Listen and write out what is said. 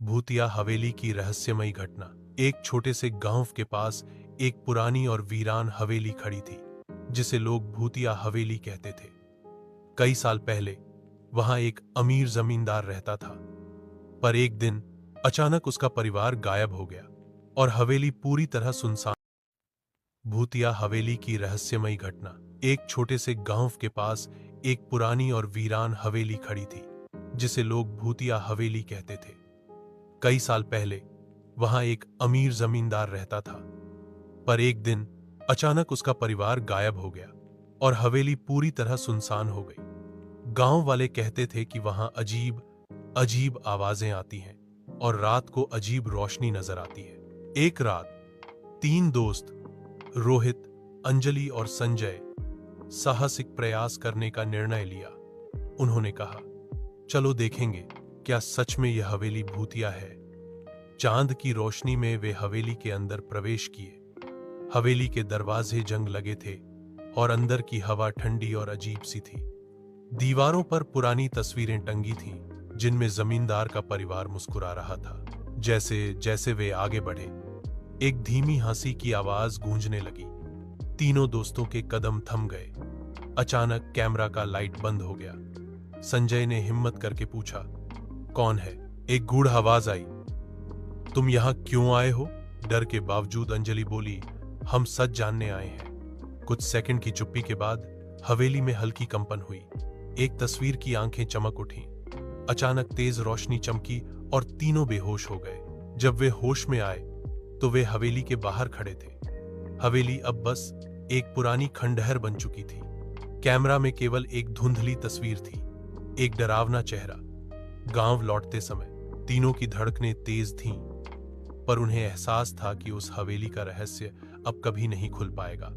भूतिया हवेली की रहस्यमयी घटना। एक छोटे से गांव के पास एक पुरानी और वीरान हवेली खड़ी थी, जिसे लोग भूतिया हवेली कहते थे। कई साल पहले वहां एक अमीर जमींदार रहता था, पर एक दिन अचानक उसका परिवार गायब हो गया और हवेली पूरी तरह सुनसान। भूतिया हवेली की रहस्यमयी घटना। एक छोटे से गांव के पास एक पुरानी और वीरान हवेली खड़ी थी, जिसे लोग भूतिया हवेली कहते थे। कई साल पहले वहां एक अमीर जमींदार रहता था, पर एक दिन अचानक उसका परिवार गायब हो गया और हवेली पूरी तरह सुनसान हो गई। गांव वाले कहते थे कि वहां अजीब अजीब आवाजें आती हैं और रात को अजीब रोशनी नजर आती है। एक रात तीन दोस्त रोहित, अंजलि और संजय साहसिक प्रयास करने का निर्णय लिया। उन्होंने कहा, चलो देखेंगे क्या सच में यह हवेली भूतिया है। चांद की रोशनी में वे हवेली के अंदर प्रवेश किए। हवेली के दरवाजे जंग लगे थे और अंदर की हवा ठंडी और अजीब सी थी। दीवारों पर पुरानी तस्वीरें टंगी थीं, जिनमें जमींदार का परिवार मुस्कुरा रहा था। जैसे जैसे वे आगे बढ़े, एक धीमी हंसी की आवाज गूंजने लगी। तीनों दोस्तों के कदम थम गए। अचानक कैमरा का लाइट बंद हो गया। संजय ने हिम्मत करके पूछा, कौन है? एक गूढ़ आवाज आई, तुम यहां क्यों आए हो? डर के बावजूद अंजलि बोली, हम सच जानने आए हैं। कुछ सेकंड की चुप्पी के बाद हवेली में हल्की कंपन हुई। एक तस्वीर की आंखें चमक उठीं। अचानक तेज रोशनी चमकी और तीनों बेहोश हो गए। जब वे होश में आए तो वे हवेली के बाहर खड़े थे। हवेली अब बस एक पुरानी खंडहर बन चुकी थी। कैमरा में केवल एक धुंधली तस्वीर थी, एक डरावना चेहरा। गांव लौटते समय तीनों की धड़कनें तेज थीं, पर उन्हें एहसास था कि उस हवेली का रहस्य अब कभी नहीं खुल पाएगा।